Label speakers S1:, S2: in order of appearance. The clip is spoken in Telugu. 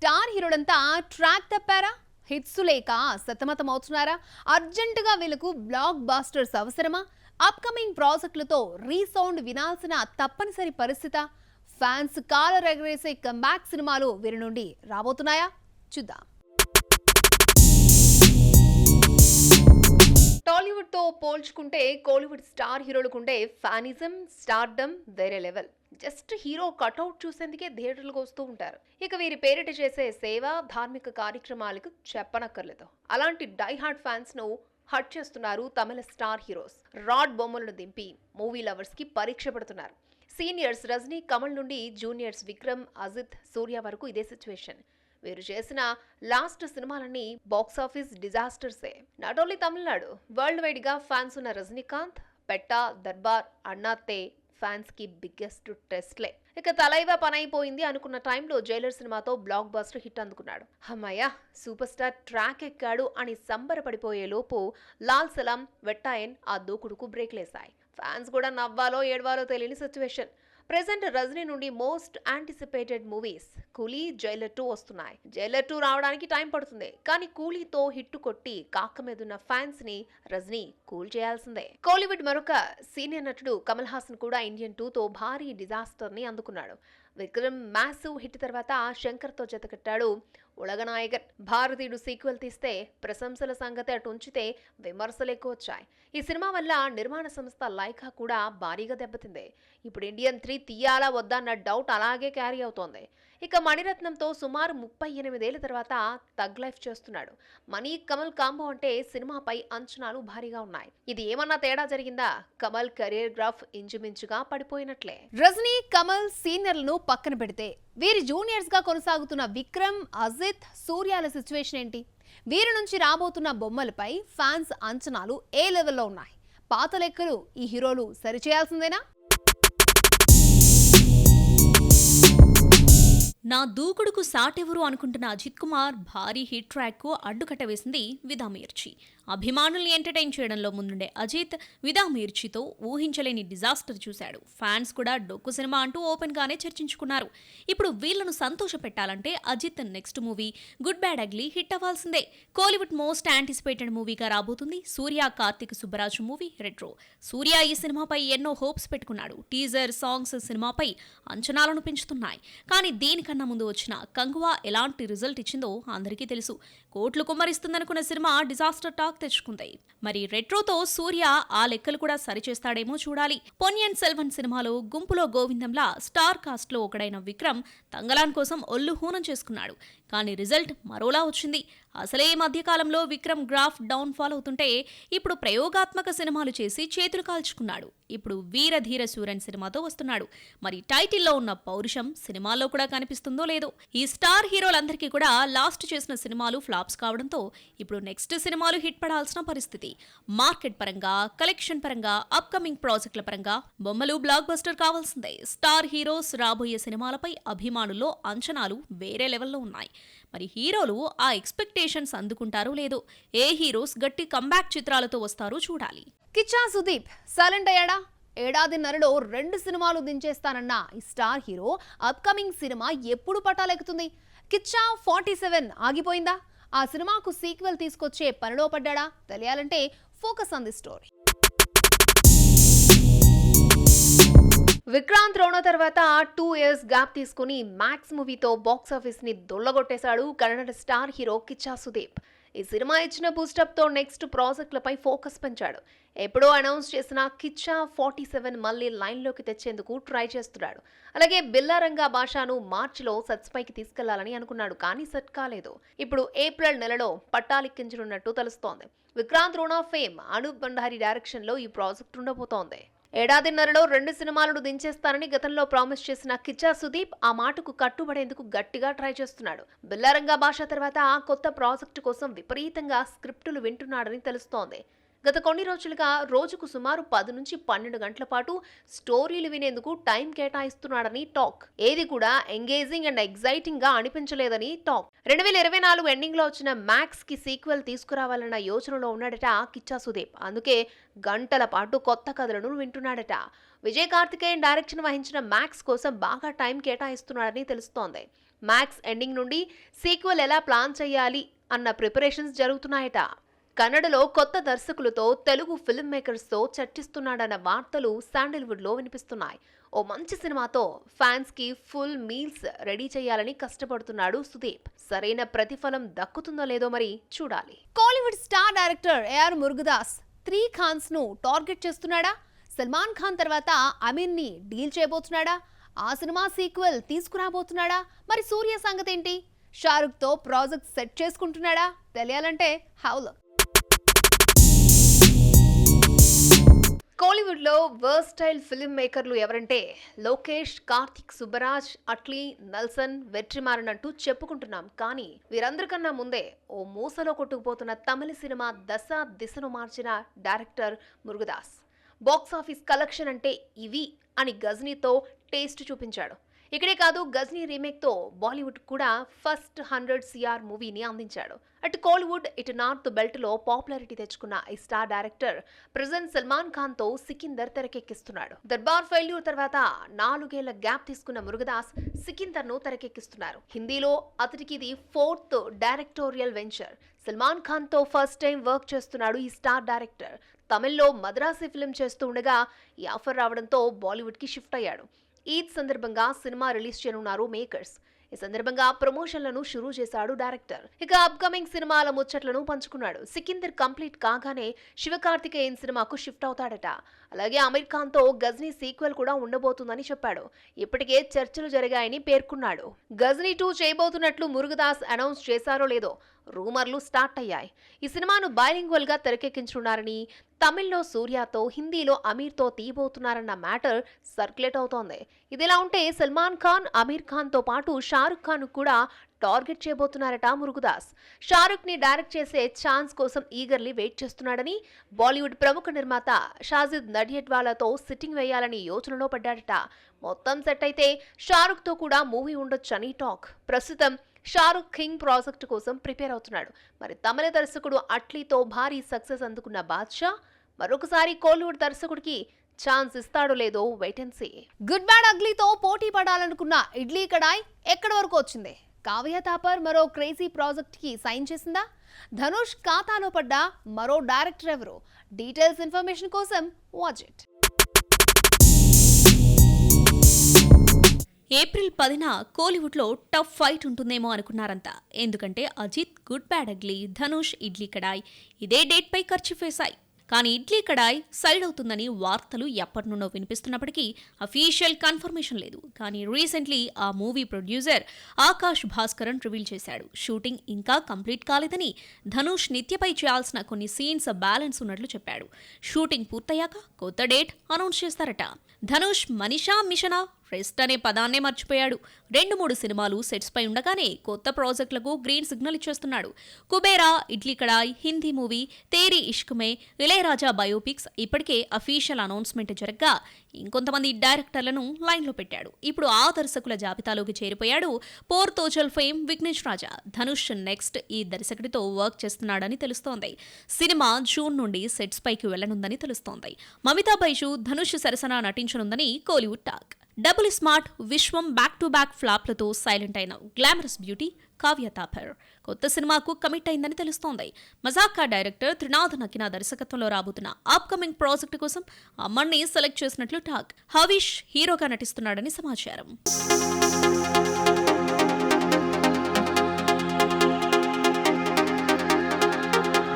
S1: స్టార్ హీరోలంతా ట్రాక్ తప్పారా? హిట్స్ లేక సతమతమవుతున్నారా? అర్జెంటుగా వీళ్ళకు బ్లాక్ బాస్టర్స్ అవసరమా? అప్కమింగ్ ప్రాజెక్టులతో రీసౌండ్ వినాల్సిన తప్పనిసరి పరిస్థితి? ఫ్యాన్స్ కాలర్ ఎగరేసే కంబ్యాక్ సినిమాలు వీరి నుండి రాబోతున్నాయా? చూద్దాం. టాలీవుడ్ తో పోల్చుకుంటే కోలీవుడ్ స్టార్ హీరోలకుండే ఫ్యానిజం, స్టార్డమ్ వేరే లెవెల్. జస్ట్ హీరో కటౌట్ చూసేందుకే థియేటర్లకు వస్తూ ఉంటారు. ఇక వీరి పేరిట చేసే సేవ, ధార్మిక కార్యక్రమాలకు చెప్పనక్కర్లేదు. అలాంటి డై హార్డ్ ఫ్యాన్స్ ను హట్ చేస్తున్నారు తమిళ స్టార్ హీరోస్. రాడ్ బొమ్మలను దింపి మూవీ లవర్స్ కి పరీక్ష పెడుతున్నారు. సీనియర్స్ రజనీ, కమల్ నుండి జూనియర్స్ విక్రమ్, అజిత్, సూర్య వరకు ఇదే సిచ్యువేషన్. వీరు చేసిన లాస్ట్ సినిమాలన్నీ బాక్సాఫీస్ డిజాస్టర్సే. Not only Tamil Nadu, world wide గా ఫ్యాన్స్ ఉన్న రజనీకాంత్, పెట్టా, దర్బార్, అన్నాతే ఫ్యాన్స్ కి బిగ్గెస్ట్ టెస్ట్లే. ఇక తలైవా పనైపోయింది అనుకున్న టైంలో జైలర్ సినిమాతో బ్లాక్ బస్టర్ హిట్ అందుకున్నాడు. అమ్మయ్య, సూపర్ స్టార్ ట్రాక్ ఎక్కాడు అని సంబరపడిపోయే లోపు లాల్ సలాం, వెట్టాయన్ ఆ దూకుడుకు బ్రేక్లేశాయి. ఫ్యాన్స్ కూడా నవ్వాలో ఏడవాలో తెలియని సిచ్యువేషన్. ప్రెజెంట్ రజనీ నుండి మోస్ట్ యాంటిసిపేటెడ్ మూవీస్ కూలీ, జైలర్ 2 వస్తున్నాయి. జైలర్ 2 రావడానికి టైం పడుతుంది, కానీ కూలీతో హిట్ కొట్టి కాక మీదున్న ఫ్యాన్స్ ని రజనీ కూల్ చేయాల్సిందే. కోలీవుడ్ మరొక సీనియర్ నటుడు కమల్ హాసన్ కూడా ఇండియన్ 2తో భారీ డిజాస్టర్ ని అందుకున్నాడు. విక్రమ్ మ్యాసివ్ హిట్ తర్వాత శంకర్ తో జతకట్టాడు ఉలగనాయకన్. భారతీయుడు సీక్వెల్ తీస్తే ప్రశంసల సంగతి అటు ఉంచితే విమర్శలు ఎక్కువ వచ్చాయి. ఈ సినిమా వల్ల నిర్మాణ సంస్థ లైకా కూడా భారీగా దెబ్బతింది. ఇప్పుడు ఇండియన్ 3 తీయాలా వద్దా అన్న డౌట్ అలాగే క్యారీ అవుతోంది. ఇక మణిరత్నంతో సుమారు 38 ఏళ్ల తర్వాత తగ్ లైఫ్ చేస్తున్నాడు. మణి కమల్ కాంబో అంటే సినిమాపై అంచనాలు భారీగా ఉన్నాయి. ఇది ఏమన్నా తేడా జరిగిందా? కమల్ కెరీర్ గ్రాఫ్ ఇంచుమించుగా పడిపోయినట్లే. రజనీ, కమల్ సీనియర్లను పక్కన పెడితే వీరి జూనియర్స్ గా కొనసాగుతున్న విక్రమ్, అజిత్, సూర్యాల సిచ్యువేషన్ ఏంటి? వీరి నుంచి రాబోతున్న బొమ్మలపై ఫ్యాన్స్ అంచనాలు ఏ లెవెల్లో ఉన్నాయి? పాత లెక్కలు ఈ హీరోలు సరిచేయాల్సిందేనా?
S2: నా దూకుడుకు సాటెవరు అనుకుంటున్న అజిత్ కుమార్ భారీ హిట్ ట్రాక్ కు అడ్డుకట్ట వేసింది విదామిర్చి. అభిమానుల్ని ఎంటర్టైన్ చేయడంలో ముందుండే అజిత్ విదామిర్చితో ఊహించలేని డిజాస్టర్ చూశాడు. ఫ్యాన్స్ కూడా డొక్కు సినిమా అంటూ ఓపెన్ గానే చర్చించుకున్నారు. ఇప్పుడు వీళ్లను సంతోష పెట్టాలంటే Ajith next movie Good bad Ugly hit అవ్వాల్సిందే. కోలీవుడ్ మోస్ట్ యాంటిసిపేటెడ్ మూవీగా రాబోతుంది సూర్య కార్తిక్ సుబ్బరాజు మూవీ రెట్రో. సూర్య ఈ సినిమాపై ఎన్నో హోప్స్ పెట్టుకున్నాడు. టీజర్, సాంగ్స్ సినిమాపై అంచనాలను పెంచుతున్నాయి. కానీ దీనికన్నా ముందు వచ్చిన కంగువా ఎలాంటి రిజల్ట్ ఇచ్చిందో అందరికీ తెలుసు. కోట్లు కుమ్మరిస్తుందనుకున్న సినిమా డిజాస్టర్ టాక్ తెచ్చుకుంది. మరి రెట్రోతో సూర్య ఆ లెక్కలు కూడా సరిచేస్తాడేమో చూడాలి. పొన్నియిన్ సెల్వన్ సినిమాలో గుంపులో గోవిందంలా స్టార్ కాస్ట్ లో ఒకడైన విక్రమ్ తంగలాన్ కోసం ఒళ్ళు హూనం చేసుకున్నాడు. కానీ రిజల్ట్ మరోలా వచ్చింది. అసలే మధ్యకాలంలో విక్రమ్ గ్రాఫ్ డౌన్ ఫాల్ అవుతుంటే ఇప్పుడు ప్రయోగాత్మక సినిమాలు చేసి చేతులు కాల్చుకున్నాడు. ఇప్పుడు వీరధీర సూరన్ సినిమాతో వస్తున్నాడు. మరి టైటిల్లో ఉన్న పౌరుషం సినిమాల్లో కూడా కనిపిస్తుందో లేదో. ఈ స్టార్ హీరోలందరికీ కూడా లాస్ట్ చేసిన సినిమాలు ఫ్లాప్స్ కావడంతో ఇప్పుడు నెక్స్ట్ సినిమాలు హిట్ పడాల్సిన పరిస్థితి. మార్కెట్ పరంగా, కలెక్షన్ పరంగా, అప్కమింగ్ ప్రాజెక్టుల పరంగా బొమ్మలు బ్లాక్ బస్టర్ కావాల్సిందే. స్టార్ హీరోస్ రాబోయే సినిమాలపై అభిమానుల్లో అంచనాలు వేరే లెవెల్లో ఉన్నాయి. మరి హీరోలు ఆ ఎక్స్పెక్టేషన్స్ అందుకుంటారో లేదో. ఏ హీరోస్ గట్టి కంబ్యాక్ చిత్రాలతో వస్తారో చూడాలి.
S1: కిచ్చా సుదీప్ సైలెంట్ అయ్యాడా? ఏడాదిన్నరలో 2 సినిమాలు దించేస్తానన్న ఈ స్టార్ హీరో అప్కమింగ్ సినిమా ఎప్పుడు పట్టాలెక్కుతుంది? కిచ్చా 47 ఆగిపోయిందా? ఆ సినిమాకు సీక్వెల్ తీసుకొచ్చే పనిలో పడ్డాడా? తెలియాలంటే focus on the story. Vikrant Rona తర్వాత 2 years గ్యాప్ తీసుకుని మ్యాక్స్ మూవీతో బాక్సాఫీస్ ని దొల్లగొట్టేశాడు కన్నడ స్టార్ హీరో కిచ్చా సుదీప్. ఈ సినిమా ఇచ్చిన బూస్టప్ తో నెక్స్ట్ ప్రాజెక్టులపై ఫోకస్ పెంచాడు. ఎప్పుడో అనౌన్స్ చేసిన కిచ్చా 47 మళ్లీ లైన్లోకి తెచ్చేందుకు ట్రై చేస్తున్నాడు. అలాగే బిల్లారంగా భాషను మార్చిలో సెట్స్ పైకి తీసుకెళ్లాలని అనుకున్నాడు, కానీ సెట్ కాలేదు. ఇప్పుడు ఏప్రిల్ నెలలో పట్టాలెక్కించనున్నట్టు తెలుస్తోంది. విక్రాంత్ రోణ ఫేమ్ అనూప్ భండారి డైరెక్షన్ లో ఈ ప్రాజెక్ట్ ఉండబోతోంది. ఏడాదిన్నరలో 2 సినిమాలను దించేస్తానని గతంలో ప్రామిస్ చేసిన కిచ్చా సుదీప్ ఆ మాటకు కట్టుబడేందుకు గట్టిగా ట్రై చేస్తున్నాడు. బిల్లారంగా భాష తర్వాత కొత్త ప్రాజెక్టు కోసం విపరీతంగా స్క్రిప్టులు వింటున్నాడని తెలుస్తోంది. గత కొన్ని రోజులుగా రోజుకు సుమారు 10 నుంచి 12 గంటల పాటు స్టోరీలు వినేందుకు టైం కేటాయిస్తున్నాడని టాక్. ఏది కూడా ఎంగేజింగ్ అండ్ ఎగ్జైటింగ్ గా అనిపించలేదని టాక్. 2024 ఎండింగ్ లో వచ్చిన మ్యాక్స్ కి సీక్వెల్ తీసుకురావాలన్న యోచనలో ఉన్నాడట కిచ్చా సుదీప్. అందుకే గంటల పాటు కొత్త కథలను వింటున్నాడట. విజయ్ కార్తికేయన్ డైరెక్షన్ వహించిన మ్యాక్స్ కోసం బాగా టైం కేటాయిస్తున్నాడని తెలుస్తోంది. మ్యాక్స్ ఎండింగ్ నుండి సీక్వెల్ ఎలా ప్లాన్ చేయాలి అన్న ప్రిపరేషన్స్ జరుగుతున్నాయట. కన్నడలో కొత్త దర్శకులతో తెలుగు ఫిల్మ్ మేకర్స్తో చర్చిస్తున్నాడన్న వార్తలు శాండిల్వుడ్లో వినిపిస్తున్నాయి. ఓ మంచి సినిమాతో ఫ్యాన్స్ కి ఫుల్ మీల్స్ రెడీ చేయాలని కష్టపడుతున్నాడు సుదీప్. సరైన ప్రతిఫలం దక్కుతుందో లేదో మరి చూడాలి. Kollywood star director AR Murugadoss 3 Khans ను టార్గెట్ చేస్తున్నాడా? సల్మాన్ ఖాన్ తర్వాత అమీర్ ని డీల్ చేయబోతున్నాడా? ఆ సినిమా సీక్వెల్ తీసుకురాబోతున్నాడా? మరి సూర్య సంగతి ఏంటి? షారుఖ్ తో ప్రాజెక్ట్ సెట్ చేసుకుంటున్నాడా? తెలియాలంటే హౌలో. కోలీవుడ్లో వర్స్టైల్ ఫిల్మ్ మేకర్లు ఎవరంటే లోకేష్, కార్తిక్ సుబ్బరాజ్, అట్లీ, నెల్సన్, వెట్రిమారన్ అంటూ చెప్పుకుంటున్నాం. కానీ వీరందరికన్నా ముందే ఓ మూసలో కొట్టుకుపోతున్న తమిళ సినిమా దిశను మార్చిన డైరెక్టర్ మురుగదాస్. బాక్సాఫీస్ కలెక్షన్ అంటే ఇవి అని గజ్నీతో టేస్ట్ చూపించాడు. ఇక్కడే కాదు, గజ్నీ రీమేక్తో బాలీవుడ్ కూడా ఫస్ట్ 100 CR మూవీని అందించాడు. అటు కోలీవుడ్, ఇటు నార్త్ బెల్ట్లో పాపులారిటీ తెచ్చుకున్న ఈ స్టార్ డైరెక్టర్ ప్రెజెంట్ సల్మాన్ ఖాన్తో సికిందర్ తెరకెక్కిస్తున్నాడు. దర్బార్ ఫెయిల్యూర్ తర్వాత 4 ఏళ్ల గ్యాప్ తీసుకున్న మురుగదాస్ సికిందర్ను తెరకెక్కిస్తున్నారు. హిందీలో అతడికి ఇది 4th డైరెక్టోరియల్ వెంచర్. సల్మాన్ ఖాన్తో ఫస్ట్ టైం వర్క్ చేస్తున్నాడు ఈ స్టార్ డైరెక్టర్. తమిళ్లో మద్రాసి ఫిల్మ్ చేస్తూ ఉండగా ఈ ఆఫర్ రావడంతో బాలీవుడ్కి షిఫ్ట్ అయ్యాడు. ఈద్ సందర్భంగా సినిమా రిలీజ్ చేయనున్నారు మేకర్స్. ఈ సందర్భంగా ప్రమోషన్లను షురూ చేశాడు డైరెక్టర్. ఇక అప్కమింగ్ సినిమాల ముచ్చట్లను పంచుకున్నాడు. సికిందర్ కంప్లీట్ కాగానే శివకార్తికేయన్ సినిమాకు షిఫ్ట్ అవుతాడట. అలాగే అమీర్ ఖాన్తో గజ్నీ సీక్వెల్ కూడా ఉండబోతుందని చెప్పాడు. ఇప్పటికే చర్చలు జరిగాయని పేర్కొన్నాడు. గజ్నీ 2 చేయబోతున్నట్లు మురుగదాస్ అనౌన్స్ చేశారో లేదో రూమర్లు స్టార్ట్ అయ్యాయి. ఈ సినిమాను బైలింగ్వల్ గా తెరకెక్కించున్నారని, తమిళ్లో సూర్యతో, హిందీలో అమీర్తో తీయబోతున్నారన్న మ్యాటర్ సర్క్యులేట్ అవుతోంది. ఇదిలా ఉంటే సల్మాన్ ఖాన్, అమీర్ ఖాన్తో పాటు షారుఖ్ ఖాన్ కూడా టార్గెట్ చేయబోతున్నారట మురుగదాస్. షారుఖ్ ని డైరెక్ట్ చేసే ఛాన్స్ కోసం ఈగర్లీ వెయిట్ చేస్తున్నాడని, బాలీవుడ్ ప్రముఖ నిర్మాత షాజిద్ నడియడ్వాలాతో సిట్టింగ్ వేయాలని యోచనలో పడ్డాడట. మొత్తం సెట్ అయితే షారుఖ్ తో కూడా మూవీ ఉండొచ్చని టాక్. ప్రస్తుతం షారుఖ్ కింగ్ ప్రాజెక్ట్ కోసం ప్రిపేర్ అవుతున్నాడు. మరి తమిళ దర్శకుడు అట్లీతో భారీ సక్సెస్ అందుకున్న బాద్షా మరొకసారి కోలీవుడ్ దర్శకుడికి ఛాన్స్ ఇస్తాడో లేదో wait and see. Good bad అగ్లీతో పోటీ పడాలనుకున్న ఇడ్లీ కడాయ్ ఎక్కడి వరకు వచ్చింది? కావ్య థాపర్ మరో క్రేజీ ప్రాజెక్ట్ కి సైన్ చేసిందా? ధనుష్ ఖాతాలో పడ్డ మరో డైరెక్టర్ ఎవరు? డీటెయిల్స్ ఇన్ఫర్మేషన్ కోసం వాచ్ ఇట్.
S2: ఏప్రిల్ 10న కోలీవుడ్లో టఫ్ ఫైట్ ఉంటుందేమో అనుకున్నారంతా. ఎందుకంటే Ajith, good bad ugly, Dhanush, Idli Kadai ఇదే డేట్పై ఖర్చుఫేశాయి. కానీ ఇడ్లీ కడాయ్ సైడ్ అవుతుందని వార్తలు ఎప్పటి నుండో వినిపిస్తున్నప్పటికీ అఫీషియల్ కన్ఫర్మేషన్ లేదు. కానీ రీసెంట్లీ ఆ movie producer Akash Bhaskaran reveal చేశాడు. షూటింగ్ ఇంకా కంప్లీట్ కాలేదని, ధనుష్ నిత్యపై చేయాల్సిన కొన్ని సీన్స్ బ్యాలెన్స్ ఉన్నట్లు చెప్పాడు. షూటింగ్ పూర్తయ్యాక కొత్త డేట్ అనౌన్స్ చేస్తారట. ధనుష్ మనీషా మిషనా రెస్ట్ అనే పదాన్నే మర్చిపోయాడు. 2-3 సినిమాలు సెట్స్ పై ఉండగానే కొత్త ప్రాజెక్టులకు గ్రీన్ సిగ్నల్ ఇచ్చేస్తున్నాడు. కుబేరా, ఇడ్లీ కడాయ్, హిందీ మూవీ తేరీ ఇష్క్మే, ఇళయరాజా బయోపిక్స్ ఇప్పటికే అఫీషియల్ అనౌన్స్మెంట్ జరగ్గా ఇంకొంతమంది డైరెక్టర్లను లైన్లో పెట్టాడు. ఇప్పుడు ఆ దర్శకుల జాబితాలోకి చేరిపోయాడు పోర్తోజల్ ఫేమ్ విఘ్నేష్ రాజా. ధనుష్ నెక్స్ట్ ఈ దర్శకుడితో వర్క్ చేస్తున్నాడని తెలుస్తోంది. సినిమా జూన్ నుండి సెట్స్ పైకి వెళ్లనుందని తెలుస్తోంది. మమితా బైజు ధనుష్ సరసన నటించనుందని Kollywood talk. Double smart, Vishwam back to back ఫ్లాప్లతో silent అయిన గ్లామరస్ బ్యూటీ కావ్య థాపర్ కొత్త సినిమాకు కమిట్ అయిందని తెలుస్తోంది. మజాకా డైరెక్టర్ త్రినాథ్ నకినా దర్శకత్వంలో రాబోతున్న అప్కమింగ్ ప్రాజెక్టు కోసం అమ్మని సెలెక్ట్ చేసినట్లు టాక్. హవిష్ హీరోగా నటిస్తున్నాడని సమాచారం.